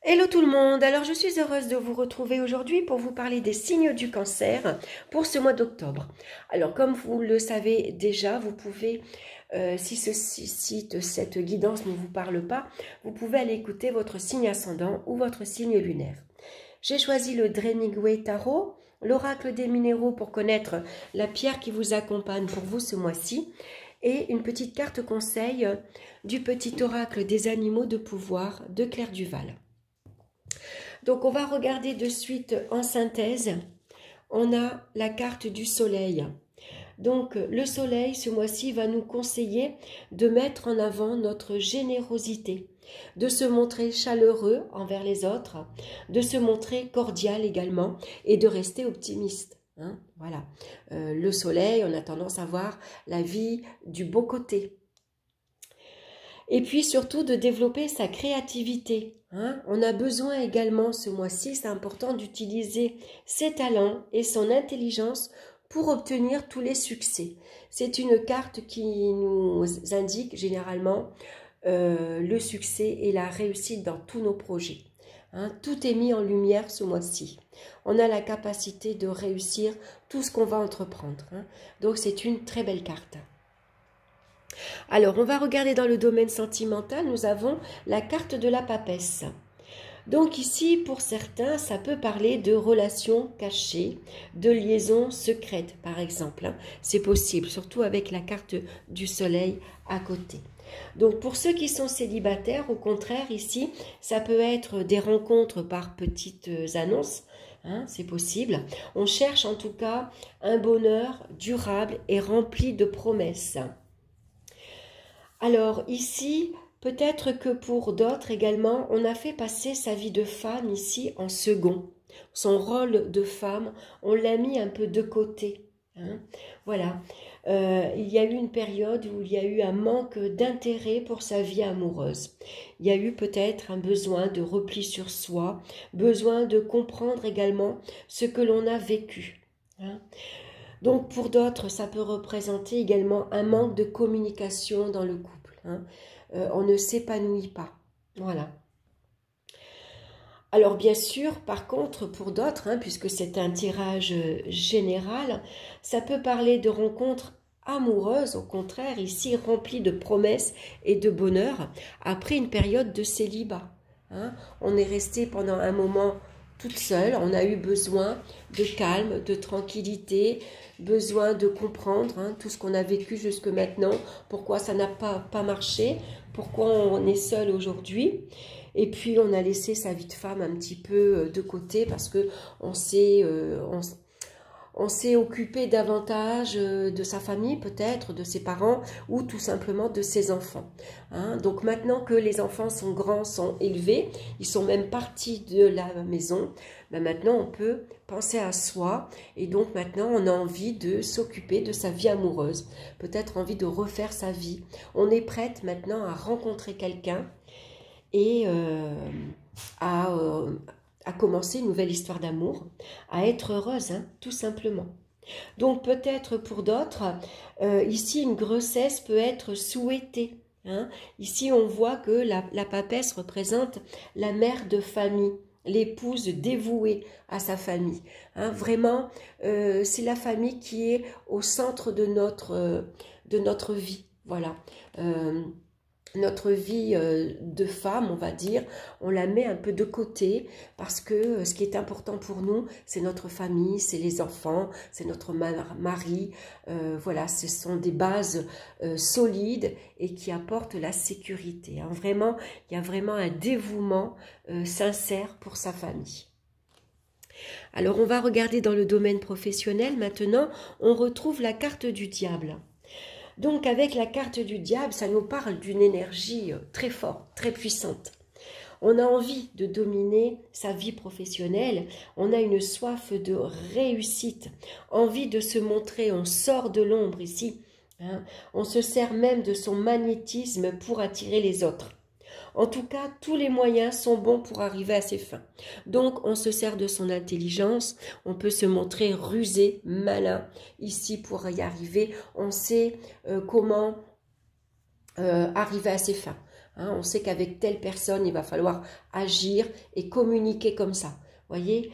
Hello tout le monde, alors je suis heureuse de vous retrouver aujourd'hui pour vous parler des signes du cancer pour ce mois d'octobre. Alors comme vous le savez déjà, vous pouvez, si cette guidance ne vous parle pas, vous pouvez aller écouter votre signe ascendant ou votre signe lunaire. J'ai choisi le Dremigwe Tarot, l'oracle des minéraux pour connaître la pierre qui vous accompagne pour vous ce mois-ci, et une petite carte conseil du petit oracle des animaux de pouvoir de Claire Duval. Donc on va regarder de suite en synthèse. On a la carte du soleil. Donc le soleil ce mois-ci va nous conseiller de mettre en avant notre générosité, de se montrer chaleureux envers les autres, de se montrer cordial également et de rester optimiste. Voilà. Le soleil, on a tendance à voir la vie du beau côté. Et puis surtout de développer sa créativité. On a besoin également ce mois-ci, c'est important d'utiliser ses talents et son intelligence pour obtenir tous les succès. C'est une carte qui nous indique généralement le succès et la réussite dans tous nos projets. Tout est mis en lumière ce mois-ci. On a la capacité de réussir tout ce qu'on va entreprendre. Donc c'est une très belle carte. Alors, on va regarder dans le domaine sentimental, nous avons la carte de la papesse. Donc ici, pour certains, ça peut parler de relations cachées, de liaisons secrètes, par exemple. C'est possible, surtout avec la carte du soleil à côté. Donc pour ceux qui sont célibataires, au contraire, ici, ça peut être des rencontres par petites annonces. C'est possible. On cherche en tout cas un bonheur durable et rempli de promesses. Alors ici, peut-être que pour d'autres également, on a fait passer sa vie de femme ici en second. Son rôle de femme, on l'a mis un peu de côté. Voilà. Il y a eu une période où il y a eu un manque d'intérêt pour sa vie amoureuse. Il y a eu peut-être un besoin de repli sur soi, besoin de comprendre également ce que l'on a vécu. Donc pour d'autres, ça peut représenter également un manque de communication dans le couple. On ne s'épanouit pas. Voilà. Alors bien sûr, par contre, pour d'autres, puisque c'est un tirage général, ça peut parler de rencontres amoureuses, au contraire, ici remplies de promesses et de bonheur, après une période de célibat. On est resté pendant un moment toute seule, on a eu besoin de calme, de tranquillité, besoin de comprendre tout ce qu'on a vécu jusque maintenant, pourquoi ça n'a pas marché, pourquoi on est seul aujourd'hui. Et puis on a laissé sa vie de femme un petit peu de côté parce que on s'est occupé davantage de sa famille peut-être, de ses parents ou tout simplement de ses enfants. Donc maintenant que les enfants sont grands, sont élevés, ils sont même partis de la maison, maintenant on peut penser à soi et donc maintenant on a envie de s'occuper de sa vie amoureuse, peut-être envie de refaire sa vie. On est prête maintenant à rencontrer quelqu'un et à commencer une nouvelle histoire d'amour, à être heureuse, tout simplement. Donc peut-être pour d'autres, ici une grossesse peut être souhaitée. Ici on voit que la papesse représente la mère de famille, l'épouse dévouée à sa famille. Vraiment, c'est la famille qui est au centre de notre vie. Voilà. Notre vie de femme, on va dire, on la met un peu de côté parce que ce qui est important pour nous, c'est notre famille, c'est les enfants, c'est notre mari. Voilà, ce sont des bases solides et qui apportent la sécurité. Vraiment, il y a vraiment un dévouement sincère pour sa famille. Alors, on va regarder dans le domaine professionnel. Maintenant, on retrouve la carte du diable. Donc avec la carte du diable, ça nous parle d'une énergie très forte, très puissante. On a envie de dominer sa vie professionnelle, on a une soif de réussite, envie de se montrer, on sort de l'ombre ici. On se sert même de son magnétisme pour attirer les autres. En tout cas, tous les moyens sont bons pour arriver à ses fins. Donc, on se sert de son intelligence, on peut se montrer rusé, malin. Ici, pour y arriver, on sait comment arriver à ses fins. Hein, on sait qu'avec telle personne, il va falloir agir et communiquer comme ça. Voyez,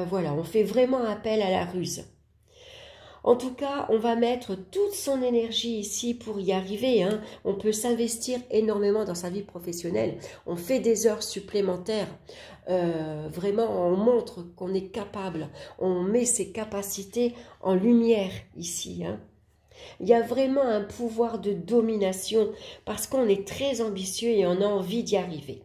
voilà, on fait vraiment appel à la ruse. En tout cas, on va mettre toute son énergie ici pour y arriver. Hein. On peut s'investir énormément dans sa vie professionnelle. On fait des heures supplémentaires. Vraiment, on montre qu'on est capable. On met ses capacités en lumière ici. Hein. Il y a vraiment un pouvoir de domination parce qu'on est très ambitieux et on a envie d'y arriver.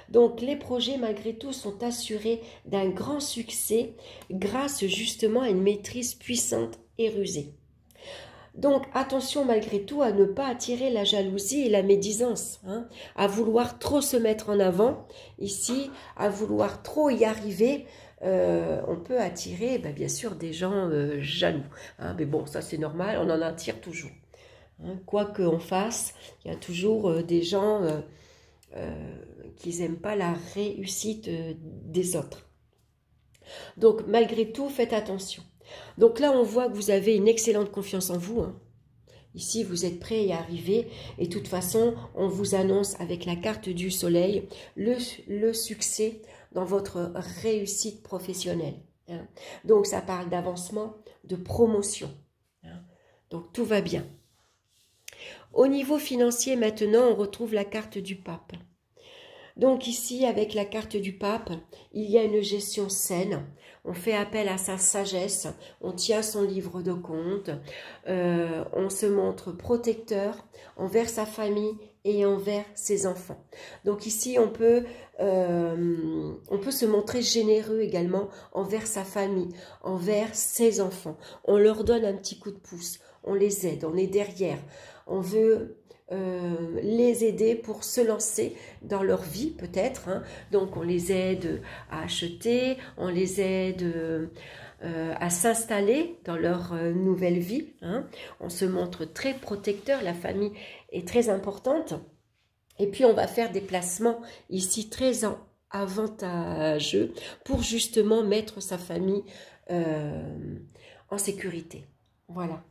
Donc les projets malgré tout sont assurés d'un grand succès grâce justement à une maîtrise puissante et rusée. Donc attention malgré tout à ne pas attirer la jalousie et la médisance, hein, à vouloir trop se mettre en avant ici, à vouloir trop y arriver. On peut attirer bien sûr des gens jaloux, hein, mais bon ça c'est normal, on en attire toujours. Hein, quoi qu'on fasse, il y a toujours des gens qui n'aiment pas la réussite des autres. Donc malgré tout, faites attention. Donc là, on voit que vous avez une excellente confiance en vous. Hein. Ici, vous êtes prêt à y arriver. Et de toute façon, on vous annonce avec la carte du soleil le succès dans votre réussite professionnelle. Hein. Donc ça parle d'avancement, de promotion. Hein. Donc tout va bien. Au niveau financier, maintenant, on retrouve la carte du pape. Donc ici, avec la carte du pape, il y a une gestion saine. On fait appel à sa sagesse, on tient son livre de compte, on se montre protecteur envers sa famille et envers ses enfants. Donc ici, on peut se montrer généreux également envers sa famille, envers ses enfants. On leur donne un petit coup de pouce, on les aide, on est derrière. On veut les aider pour se lancer dans leur vie peut-être. Hein. Donc on les aide à acheter, on les aide à s'installer dans leur nouvelle vie. Hein. On se montre très protecteur, la famille est très importante. Et puis on va faire des placements ici très avantageux pour justement mettre sa famille en sécurité. Voilà.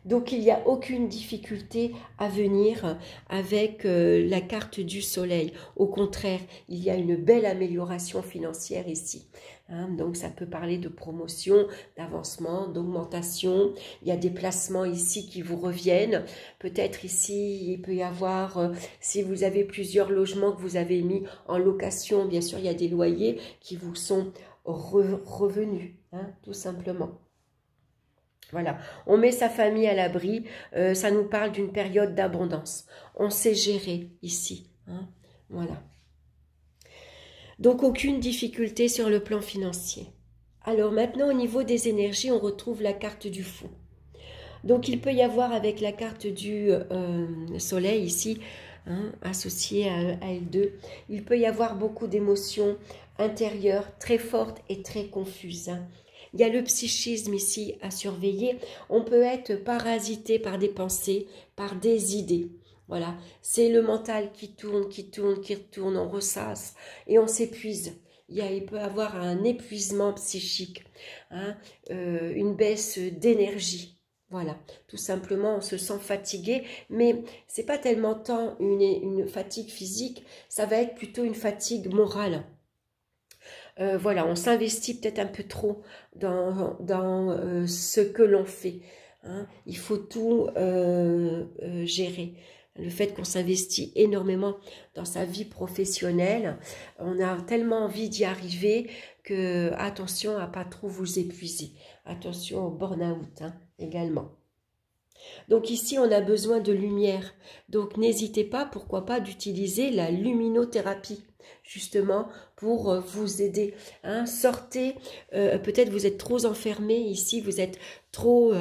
Donc il n'y a aucune difficulté à venir avec la carte du soleil. Au contraire, il y a une belle amélioration financière ici. Hein, donc ça peut parler de promotion, d'avancement, d'augmentation. Il y a des placements ici qui vous reviennent. Peut-être ici, il peut y avoir, si vous avez plusieurs logements que vous avez mis en location, bien sûr, il y a des loyers qui vous sont revenus, hein, tout simplement. Voilà, on met sa famille à l'abri, ça nous parle d'une période d'abondance. On sait gérer ici, hein, voilà. Donc aucune difficulté sur le plan financier. Alors maintenant au niveau des énergies, on retrouve la carte du fou. Donc il peut y avoir avec la carte du soleil ici, hein, associée à L2, il peut y avoir beaucoup d'émotions intérieures très fortes et très confuses. Hein. Il y a le psychisme ici à surveiller. On peut être parasité par des pensées, par des idées. Voilà, c'est le mental qui tourne, on ressasse et on s'épuise. Il peut y avoir un épuisement psychique, hein, une baisse d'énergie. Voilà, tout simplement, on se sent fatigué, mais c'est pas tellement tant une fatigue physique, ça va être plutôt une fatigue morale. Voilà, on s'investit peut-être un peu trop dans ce que l'on fait. Hein. Il faut tout gérer. Le fait qu'on s'investit énormément dans sa vie professionnelle, on a tellement envie d'y arriver que attention à pas trop vous épuiser. Attention au burn-out hein, également. Donc ici, on a besoin de lumière. Donc n'hésitez pas, pourquoi pas, d'utiliser la luminothérapie, justement, pour vous aider. Hein. Sortez, peut-être vous êtes trop enfermé ici, vous êtes trop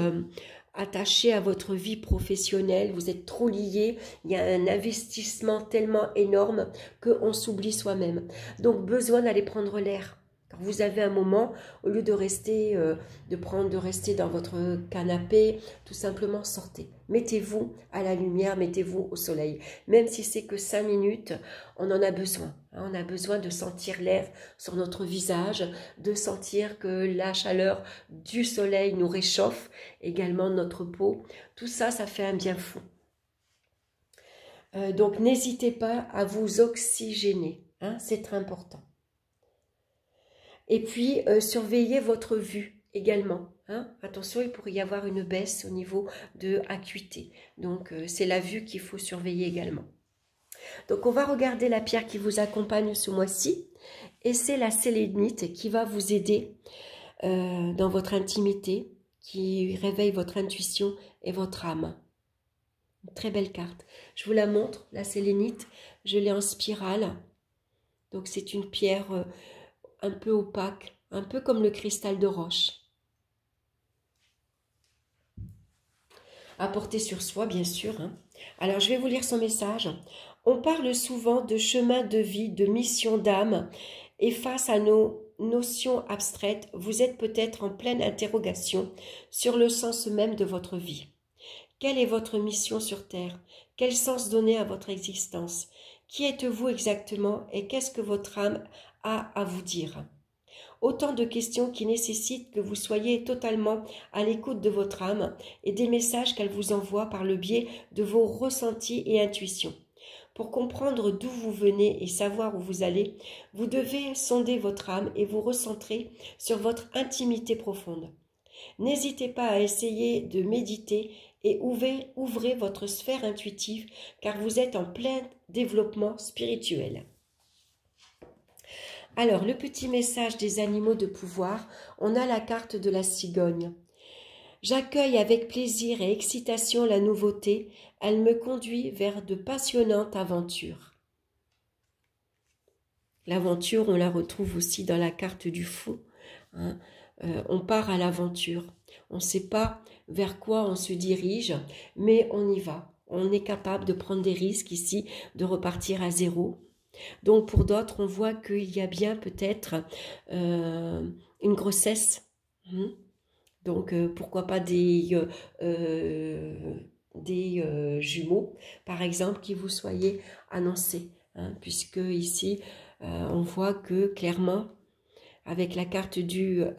attaché à votre vie professionnelle, vous êtes trop lié, il y a un investissement tellement énorme qu'on s'oublie soi-même. Donc besoin d'aller prendre l'air. Quand vous avez un moment, au lieu de rester, de rester dans votre canapé, tout simplement sortez. Mettez-vous à la lumière, mettez-vous au soleil. Même si c'est que 5 minutes, on en a besoin. Hein, on a besoin de sentir l'air sur notre visage, de sentir que la chaleur du soleil nous réchauffe, également notre peau. Tout ça, ça fait un bien fou. Donc, n'hésitez pas à vous oxygéner, hein, c'est très important. Et puis, surveillez votre vue également. Hein. Attention, il pourrait y avoir une baisse au niveau de acuité. Donc, c'est la vue qu'il faut surveiller également. Donc, on va regarder la pierre qui vous accompagne ce mois-ci. Et c'est la sélénite qui va vous aider dans votre intimité, qui réveille votre intuition et votre âme. Une très belle carte. Je vous la montre, la sélénite. Je l'ai en spirale. Donc, c'est une pierre un peu opaque, un peu comme le cristal de roche. À porter sur soi, bien sûr. Hein. Alors, je vais vous lire son message. On parle souvent de chemin de vie, de mission d'âme, et face à nos notions abstraites, vous êtes peut-être en pleine interrogation sur le sens même de votre vie. Quelle est votre mission sur Terre? Quel sens donner à votre existence? Qui êtes-vous exactement et qu'est-ce que votre âme a à vous dire? Autant de questions qui nécessitent que vous soyez totalement à l'écoute de votre âme et des messages qu'elle vous envoie par le biais de vos ressentis et intuitions. Pour comprendre d'où vous venez et savoir où vous allez, vous devez sonder votre âme et vous recentrer sur votre intimité profonde. N'hésitez pas à essayer de méditer et ouvrez votre sphère intuitive car vous êtes en plein développement spirituel. Alors, le petit message des animaux de pouvoir, on a la carte de la cigogne. J'accueille avec plaisir et excitation la nouveauté, elle me conduit vers de passionnantes aventures. L'aventure, on la retrouve aussi dans la carte du fou. Hein. On part à l'aventure. On ne sait pas vers quoi on se dirige, mais on y va. On est capable de prendre des risques ici, de repartir à zéro. Donc pour d'autres, on voit qu'il y a bien peut-être une grossesse. Donc pourquoi pas des jumeaux, par exemple, qui vous soyez annoncés. Hein, puisque ici, on voit que clairement, avec la carte de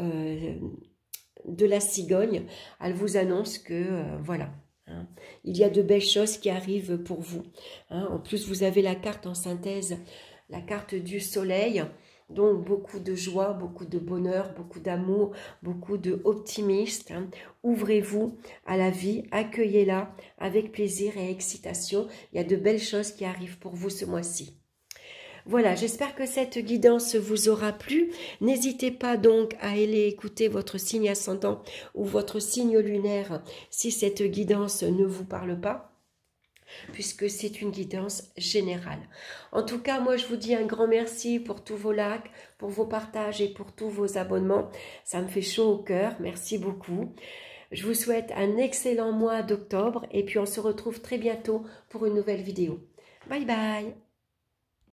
la cigogne, elle vous annonce que voilà. Hein, il y a de belles choses qui arrivent pour vous. Hein, en plus, vous avez la carte en synthèse, la carte du soleil. Donc, beaucoup de joie, beaucoup de bonheur, beaucoup d'amour, beaucoup d'optimisme. Hein. Ouvrez-vous à la vie, accueillez-la avec plaisir et excitation. Il y a de belles choses qui arrivent pour vous ce mois-ci. Voilà, j'espère que cette guidance vous aura plu. N'hésitez pas donc à aller écouter votre signe ascendant ou votre signe lunaire si cette guidance ne vous parle pas, puisque c'est une guidance générale. En tout cas, moi je vous dis un grand merci pour tous vos likes, pour vos partages et pour tous vos abonnements. Ça me fait chaud au cœur, merci beaucoup. Je vous souhaite un excellent mois d'octobre et puis on se retrouve très bientôt pour une nouvelle vidéo. Bye bye.